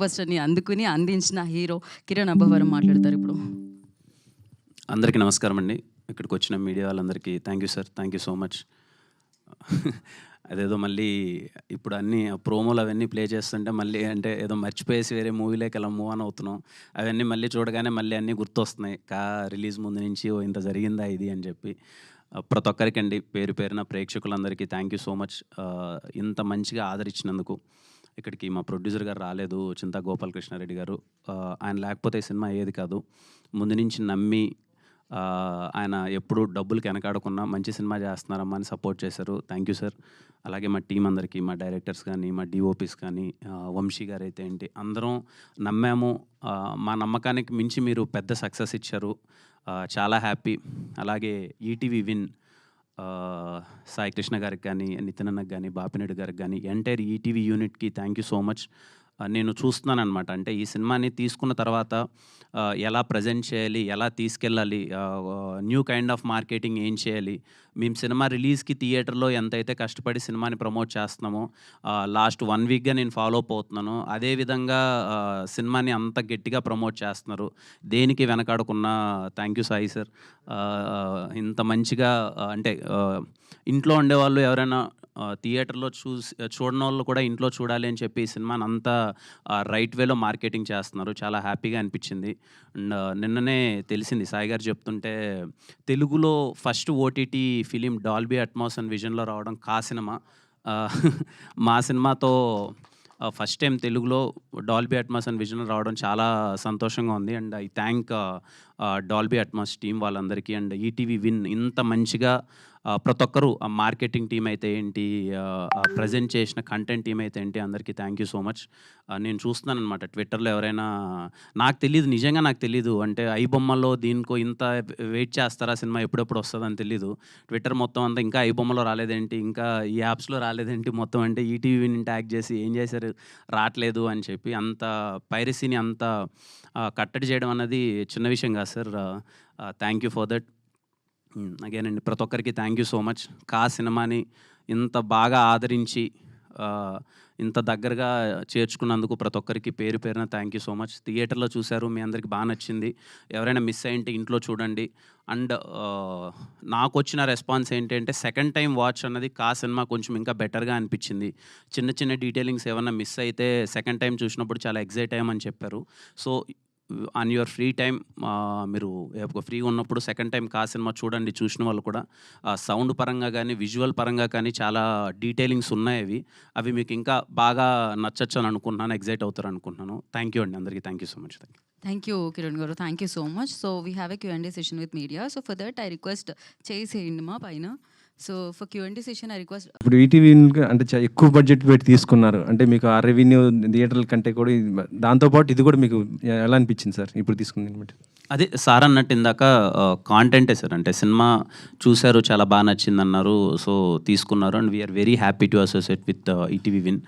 బస్టర్ని అందుకుని అందించిన హీరో కిరణ్ అబ్బవరం మాట్లాడతారు ఇప్పుడు. అందరికీ నమస్కారం అండి. ఇక్కడికి వచ్చిన మీడియా వాళ్ళందరికీ thank you sir, thank you so much. అదేదో మళ్ళీ ఇప్పుడు అన్నీ ప్రోమోలు అవన్నీ ప్లే చేస్తుంటే మళ్ళీ అంటే ఏదో మర్చిపోయేసి వేరే మూవీలోకి ఎలా మూవ్ ఆన్ అవుతున్నాం. అవన్నీ మళ్ళీ చూడగానే మళ్ళీ అన్నీ గుర్తొస్తున్నాయి. రిలీజ్ ముందు నుంచి ఓ ఇంత జరిగిందా ఇది అని చెప్పి. ప్రతి ఒక్కరికి అండి పేరు పేరున ప్రేక్షకులందరికీ థ్యాంక్ యూ సో మచ్. ఇంత మంచిగా ఆదరించినందుకు. ఇక్కడికి మా ప్రొడ్యూసర్ గారు రాలేదు, చింతా గోపాలకృష్ణారెడ్డి గారు. ఆయన లేకపోతే ఈ సినిమా అయ్యేది కాదు. ముందు నుంచి నమ్మి ఆయన ఎప్పుడు డబ్బులకి వెనకాడకుండా మంచి సినిమా చేస్తున్నారమ్మా అని సపోర్ట్ చేశారు. Thank you sir. అలాగే మా టీం అందరికీ, మా డైరెక్టర్స్ కానీ, మా డిఓపీస్ కానీ, వంశీ గారు అయితే ఏంటి, అందరం నమ్మాము. మా నమ్మకానికి మించి మీరు పెద్ద సక్సెస్ ఇచ్చారు. చాలా హ్యాపీ. అలాగే ఈటీవీ విన్ సాయి కృష్ణ గారికి కానీ, నితిన్ అన్నకి కానీ, బాపినేడు గారికి కానీ, ఎంటైర్ ఈటీవీ యూనిట్కి థ్యాంక్ యూ సో మచ్. నేను చూస్తున్నాను అనమాట. అంటే ఈ సినిమాని తీసుకున్న తర్వాత ఎలా ప్రజెంట్ చేయాలి, ఎలా తీసుకెళ్ళాలి, న్యూ కైండ్ ఆఫ్ మార్కెటింగ్ ఏం చేయాలి. మేము సినిమా రిలీజ్కి థియేటర్లో ఎంతైతే కష్టపడి సినిమాని ప్రమోట్ చేస్తున్నామో లాస్ట్ 1 వీక్గా నేను ఫాలో అప్ అవుతున్నాను. అదేవిధంగా సినిమాని అంత గట్టిగా ప్రమోట్ చేస్తున్నారు. దేనికి వెనకాడకున్నా థ్యాంక్ యూ సాయి సార్. ఇంత మంచిగా అంటే ఇంట్లో ఉండేవాళ్ళు ఎవరైనా థియేటర్లో చూడని వాళ్ళు కూడా ఇంట్లో చూడాలి అని చెప్పి ఈ సినిమాని అంతా రైట్ వేలో మార్కెటింగ్ చేస్తున్నారు. చాలా హ్యాపీగా అనిపించింది. అండ్ నిన్ననే తెలిసింది సాయి గారు చెప్తుంటే, తెలుగులో first OTT film Dolby Atmos and విజన్లో రావడం కా సినిమా. మా సినిమాతో ఫస్ట్ టైం తెలుగులో డాల్బీ అట్మాస్ అండ్ విజన్ రావడం చాలా సంతోషంగా ఉంది. And I thank Dolby Atmos team వాళ్ళందరికీ. అండ్ ఈటీవీ విన్ ఇంత మంచిగా ప్రతి ఒక్కరు మార్కెటింగ్ టీం అయితే ఏంటి, ప్రజెంట్ చేసిన కంటెంట్ టీం అయితే ఏంటి, అందరికీ థ్యాంక్ యూ సో మచ్. నేను చూస్తున్నాను అనమాట ట్విట్టర్లో ఎవరైనా, నాకు తెలీదు, నిజంగా నాకు తెలీదు. అంటే ఐ బొమ్మలో దీనికో ఇంత వెయిట్ చేస్తారా, సినిమా ఎప్పుడెప్పుడు వస్తుందని తెలీదు. ట్విట్టర్ మొత్తం అంతా ఇంకా ఐ బొమ్మలో రాలేదేంటి, ఇంకా ఈ యాప్స్లో రాలేదేంటి, మొత్తం అంటే ఈటీవీని ట్యాగ్ చేసి ఏం చేశారు రావట్లేదు అని చెప్పి అంత పైరసీని అంత కట్టడి చేయడం అన్నది చిన్న విషయం కాదు sir. Thank you for that. Again అండి ప్రతి ఒక్కరికి థ్యాంక్ యూ సో మచ్. కా సినిమాని ఇంత బాగా ఆదరించి ఇంత దగ్గరగా చేర్చుకున్నందుకు ప్రతి ఒక్కరికి పేరు పేరున థ్యాంక్ యూ సో మచ్. థియేటర్లో చూశారు, మీ అందరికి బాగా నచ్చింది. ఎవరైనా మిస్ అయ్యింటే ఇంట్లో చూడండి. అండ్ నాకు వచ్చిన రెస్పాన్స్ ఏంటంటే, సెకండ్ టైం వాచ్ అన్నది కా సినిమా కొంచెం ఇంకా బెటర్గా అనిపించింది. చిన్న చిన్న డీటెయిలింగ్స్ ఏమన్నా మిస్ అయితే సెకండ్ టైం చూసినప్పుడు చాలా ఎగ్జైట్ అయ్యామని చెప్పారు. So on your free time మీరు ఫ్రీగా ఉన్నప్పుడు సెకండ్ టైం కా సినిమా చూడండి. చూసిన వాళ్ళు కూడా సౌండ్ పరంగా కానీ, విజువల్ పరంగా కానీ చాలా డీటెయిలింగ్స్ ఉన్నాయి. అవి మీకు ఇంకా బాగా నచ్చచ్చు అని అనుకుంటున్నాను, ఎగ్జైట్ అవుతారు అనుకుంటున్నాను. థ్యాంక్ యూ అండి, అందరికీ thank you so much. Thank you Kiran గారు, thank you so much. So we have a Q&A session with media. So for that I request చేసేయండి మా పైన. So for Q&A session I request. ఇప్పుడు ETV అంటే ఎక్కువ budget పెట్టి తీసుకున్నారు అంటే మీకు ఆ రెవెన్యూ థియేటర్ల కంటే కూడా దాంతోపాటు ఇది కూడా మీకు ఎలా అనిపించింది సార్ ఇప్పుడు తీసుకుంది? అదే సార్ అన్నట్టు ఇందాక కాంటెంటే సార్. అంటే సినిమా చూశారు, చాలా బాగా నచ్చింది అన్నారు, సో తీసుకున్నారు. And we are very happy to associate with ETV Win.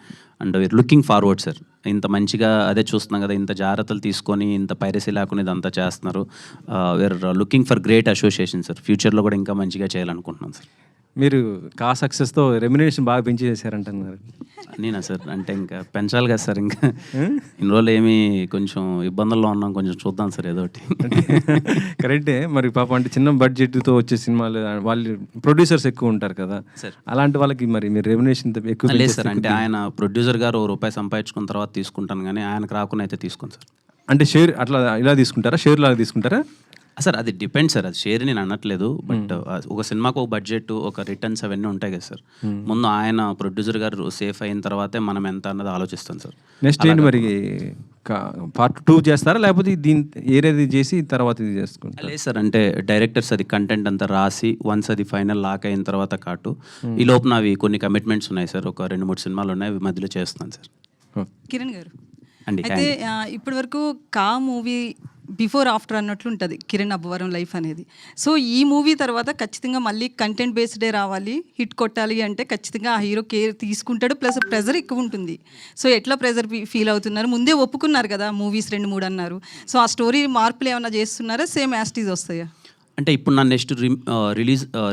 And we are looking forward sir. ఇంత మంచిగా అదే చూస్తున్నాం కదా, ఇంత జాగ్రత్తలు తీసుకొని ఇంత పైరసీ లేకుండా ఇదంతా చేస్తున్నారు. We are looking for great association sir. ఫ్యూచర్లో కూడా ఇంకా మంచిగా చేయాలనుకుంటున్నాం సార్. మీరు కా సక్సెస్తో రెమ్యునరేషన్ బాగా పెంచి చేశారంటున్నారు. నేనా సార్? అంటే ఇంకా పెంచాలి కదా సార్. ఇంకా ఇన్ని రోజులు ఏమి కొంచెం ఇబ్బందుల్లో ఉన్నాం, కొంచెం చూద్దాం సార్ ఏదో ఒకటి. కరెక్టే. మరి పాపం అంటే చిన్న బడ్జెట్తో వచ్చే సినిమాలు వాళ్ళు ప్రొడ్యూసర్స్ ఎక్కువ ఉంటారు కదా సార్, అలాంటి వాళ్ళకి మరి మీరు రెమ్యునరేషన్ ఎక్కువ లేదు సార్. అంటే ఆయన ప్రొడ్యూసర్ గారు రూపాయి సంపాదించుకున్న తర్వాత తీసుకుంటాను, కానీ ఆయనకు రాకుండా అయితే తీసుకోను సార్. అంటే షేర్ అట్లా ఇలా తీసుకుంటారా, షేర్ లాగా తీసుకుంటారా? సార్ అది డిపెండ్ సార్, అది షేర్ నేను అనట్లేదు. బట్ ఒక సినిమాకు ఒక బడ్జెట్, ఒక రిటర్న్స్ అవన్నీ ఉంటాయి కదా సార్. ముందు ఆయన ప్రొడ్యూసర్ గారు సేఫ్ అయిన తర్వాతే మనం ఎంత అన్నది ఆలోచిస్తాం సార్. నెక్స్ట్ ఏంటి మరి, పార్ట్ 2 చేస్తారా లేకపోతే దీని ఏరేది చేసి తర్వాత ఇది చేసుకుంటారా? లేదు సార్, అంటే డైరెక్టర్స్ అది కంటెంట్ అంతా రాసి వన్స్ అది ఫైనల్ లాక్ అయిన తర్వాత కాటు ఈ లోపు అవి కొన్ని కమిట్మెంట్స్ ఉన్నాయి సార్. ఒక 2-3 సినిమాలు ఉన్నాయి, అవి మధ్యలో చేస్తున్నాను సార్. కిరణ్ గారు అండి అయితే ఇప్పటి వరకు కా మూవీ బిఫోర్ ఆఫ్టర్ అన్నట్లు ఉంటుంది కిరణ్ అబ్బవరం లైఫ్ అనేది. సో ఈ మూవీ తర్వాత ఖచ్చితంగా మళ్ళీ కంటెంట్ బేస్డే రావాలి, హిట్ కొట్టాలి అంటే ఖచ్చితంగా ఆ హీరో కేర్ తీసుకుంటాడు, ప్లస్ ప్రెజర్ ఎక్కువ ఉంటుంది. సో ఎట్లా ప్రెజర్ ఫీల్ అవుతున్నారు? ముందే ఒప్పుకున్నారు కదా మూవీస్ 2-3 అన్నారు. సో ఆ స్టోరీ మార్పులు ఏమైనా చేస్తున్నారా, సేమ్ యాస్టీజ్ వస్తాయా? అంటే ఇప్పుడు నా నెక్స్ట్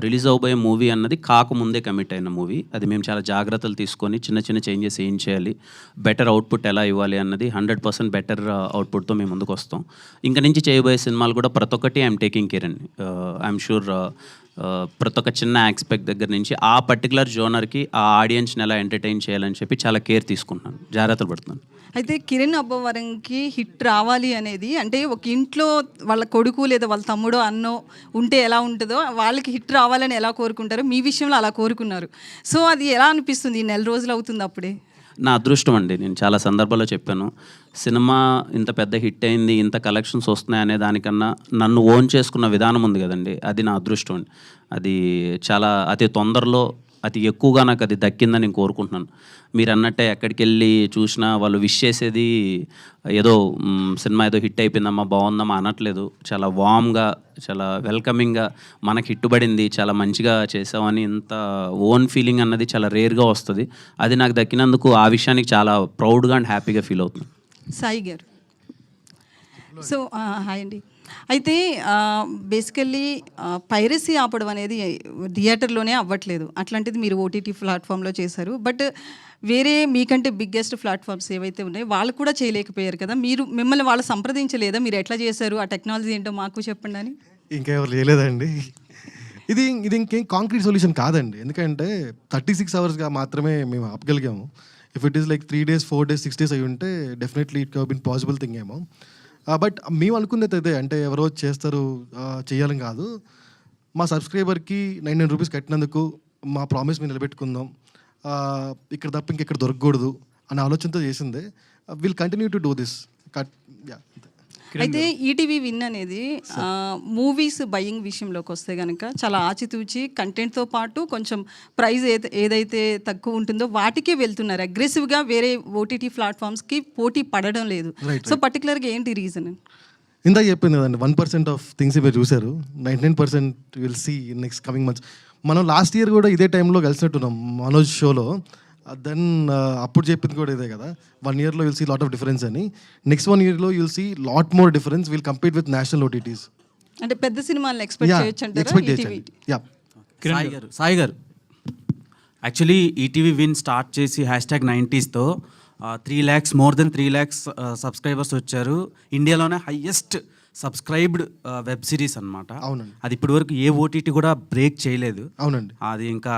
రిలీజ్ అవబోయే మూవీ అన్నది కాకముందే కమిట్ అయిన మూవీ. అది మేము చాలా జాగ్రత్తలు తీసుకొని చిన్న చిన్న చేంజెస్ ఏం చేయాలి, బెటర్ అవుట్పుట్ ఎలా ఇవ్వాలి అన్నది 100% బెటర్ అవుట్పుట్తో మేము ముందుకు వస్తాం. ఇంకా నుంచి చేయబోయే సినిమాలు కూడా ప్రతి ఒక్కటి ఐఎమ్ టేకింగ్ కేర్ అండి. ఐఎమ్ షూర్ ప్రతి ఒక్క చిన్న ఆస్పెక్ట్ దగ్గర నుంచి ఆ పర్టికులర్ జోనర్కి ఆ ఆడియన్స్ని ఎలా ఎంటర్టైన్ చేయాలని చెప్పి చాలా కేర్ తీసుకుంటున్నాను, జాగ్రత్తలు పడుతున్నాను. అయితే కిరణ్ అబ్బవరంకి హిట్ రావాలి అనేది అంటే ఒక ఇంట్లో వాళ్ళ కొడుకు లేదా వాళ్ళ తమ్ముడో అన్నో ఉంటే ఎలా ఉంటుందో వాళ్ళకి హిట్ రావాలని ఎలా కోరుకుంటారో మీ విషయంలో అలా కోరుకున్నారు. సో అది ఎలా అనిపిస్తుంది? ఈ నెల రోజులు అవుతుంది అప్పుడే. నా అదృష్టం అండి. నేను చాలా సందర్భాల్లో చెప్పాను, సినిమా ఇంత పెద్ద హిట్ అయింది, ఇంత కలెక్షన్స్ వస్తున్నాయి అనే దానికన్నా నన్ను ఓన్ చేసుకున్న విధానం ఉంది కదండి, అది నా అదృష్టం అండి. అది చాలా అతి తొందరలో అతి ఎక్కువగా నాకు అది దక్కిందని నేను కోరుకుంటున్నాను. మీరు అన్నట్టే ఎక్కడికి వెళ్ళి చూసినా వాళ్ళు విష్ చేసేది ఏదో సినిమా ఏదో హిట్ అయిపోయిందమ్మా బాగుందమ్మా అనట్లేదు. చాలా వామ్గా, చాలా వెల్కమింగ్గా మనకి హిట్టుబడింది, చాలా మంచిగా చేసామని ఇంత ఓన్ ఫీలింగ్ అన్నది చాలా రేర్గా వస్తుంది. అది నాకు దక్కినందుకు ఆ విషయానికి చాలా ప్రౌడ్గా అండ్ హ్యాపీగా ఫీల్ అవుతుంది. సాయి గారు. సో హాయ్ అండి. అయితే బేసికల్లీ పైరసీ ఆపడం అనేది థియేటర్లోనే అవ్వట్లేదు. అట్లాంటిది మీరు ఓటీటీ ప్లాట్ఫామ్లో చేశారు. బట్ వేరే మీకంటే బిగ్గెస్ట్ ప్లాట్ఫామ్స్ ఏవైతే ఉన్నాయో వాళ్ళు కూడా చేయలేకపోయారు కదా. మిమ్మల్ని వాళ్ళు సంప్రదించలేదా? మీరు ఎట్లా చేశారు, ఆ టెక్నాలజీ ఏంటో మాకు చెప్పండి అని. ఇంకెవరు చేయలేదండి. ఇది ఇంకేం కాంక్రీట్ సొల్యూషన్ కాదండి. ఎందుకంటే 36 అవర్స్గా మాత్రమే మేము ఆపగలిగాము. If it is like 3 days 4 days 6 days అయి ఉంటే definitely it been possible thing ఏమో. బట్ మేము అనుకునేది అదే, అంటే ఎవరో చేస్తారు చేయాలని కాదు. మా సబ్స్క్రైబర్కి 99 రూపీస్ కట్టినందుకు మా ప్రామిస్ మేము నిలబెట్టుకుందాం, ఇక్కడ తప్ప ఇంకెక్కడ దొరకకూడదు అనే ఆలోచనతో చేసిందే. Will continue to do this. అయితే ఈటీవీ విన్ అనేది మూవీస్ బయింగ్ విషయంలోకి వస్తే కనుక చాలా ఆచితూచి కంటెంట్తో పాటు కొంచెం ప్రైస్ ఏదైతే తక్కువ ఉంటుందో వాటికే వెళ్తున్నారు అగ్రెసివ్గా. వేరే ఓటీటీ ప్లాట్ఫామ్స్కి పోటీ పడడం లేదు. సో పర్టికులర్గా ఏంటి రీజన్? ఇందాక చెప్పింది కదండి, 1% ఆఫ్ థింగ్స్ మీరు చూశారు, 99% will see next coming months. మనం లాస్ట్ ఇయర్ కూడా ఇదే టైంలో కలిసినట్టున్నాం మనోజ్ షోలో. దెన్ అప్పుడు చెప్పింది కూడా ఇదే కదా, 1 yearలో will see lot of difference అని. నెక్స్ట్ 1 yearలో will see lot more difference. Will compete with national OTTs. అంటే పెద్ద సినిమాలను ఎక్స్పెక్ట్ చేయొచ్చు అంటారా? సాయి గారు, యాక్చువల్లీ ఈటీవీ విన్ స్టార్ట్ చేసి #90sతో 3 lakhs more than 3 lakhs subscribers వచ్చారు. ఇండియాలోనే హైయెస్ట్ సబ్స్క్రైబ్డ్ వెబ్ సిరీస్ అనమాట. అవునండి. అది ఇప్పటి వరకు ఏ ఓటీటీ కూడా బ్రేక్ చేయలేదు. అవునండి. అది ఇంకా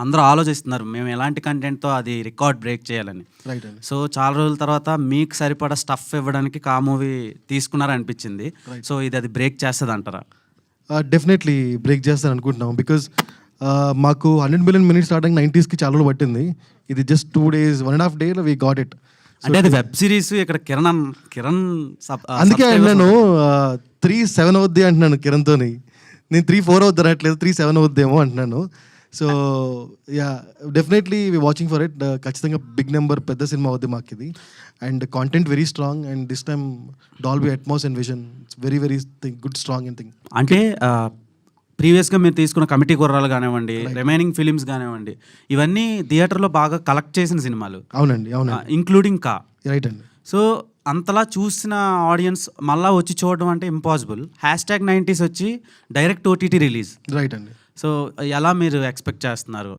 అందరూ ఆలోచిస్తున్నారు మేము ఎలాంటి కంటెంట్తో అది రికార్డ్ బ్రేక్ చేయాలని. రైట్ అండి. సో చాలా రోజుల తర్వాత మీకు సరిపడా స్టఫ్ ఇవ్వడానికి ఆ మూవీ తీసుకున్నారనిపించింది. సో ఇది బ్రేక్ చేస్తుంది అంటారా? డెఫినెట్లీ బ్రేక్ చేస్తాను అనుకుంటున్నాం. బికాజ్ మాకు 100 million minutes స్టార్టింగ్ 90sకి చాలా రోజులు పట్టింది. ఇది just 2 days 1.5 days we got it. అంటే అది వెబ్ సిరీస్. ఇక్కడ కిరణ్ అందుకే నేను 3-7 అవుద్ది అంటున్నాను కిరణ్తోని. నేను 3-4 అవుద్ది అనట్లేదు, 3-7 అవుద్దేమో అంటున్నాను. So ya, definitely we watching for it. ఖచ్చితంగా బిగ్ నెంబర్, పెద్ద సినిమా అవుద్ది మాకు ఇది. And content very strong. And this time Dolby Atmos and vision, it's very very good strong and thing. అంటే ప్రీవియస్గా మీరు తీసుకున్న కమిటీ కుర్రాలు కానివ్వండి, రిమైనింగ్ ఫిలిమ్స్ కానివ్వండి, ఇవన్నీ థియేటర్లో బాగా కలెక్ట్ చేసిన సినిమాలు. అవునండి, అవునండి, ఇంక్లూడింగ్ కా. రైట్ అండి. సో అంతలా చూసిన ఆడియన్స్ మళ్ళీ వచ్చి చూడడం అంటే ఇంపాసిబుల్. #90s వచ్చి డైరెక్ట్ ఓటీటీ రిలీజ్. రైట్ అండి. సో ఎలా మీరు ఎక్స్పెక్ట్ చేస్తున్నారు?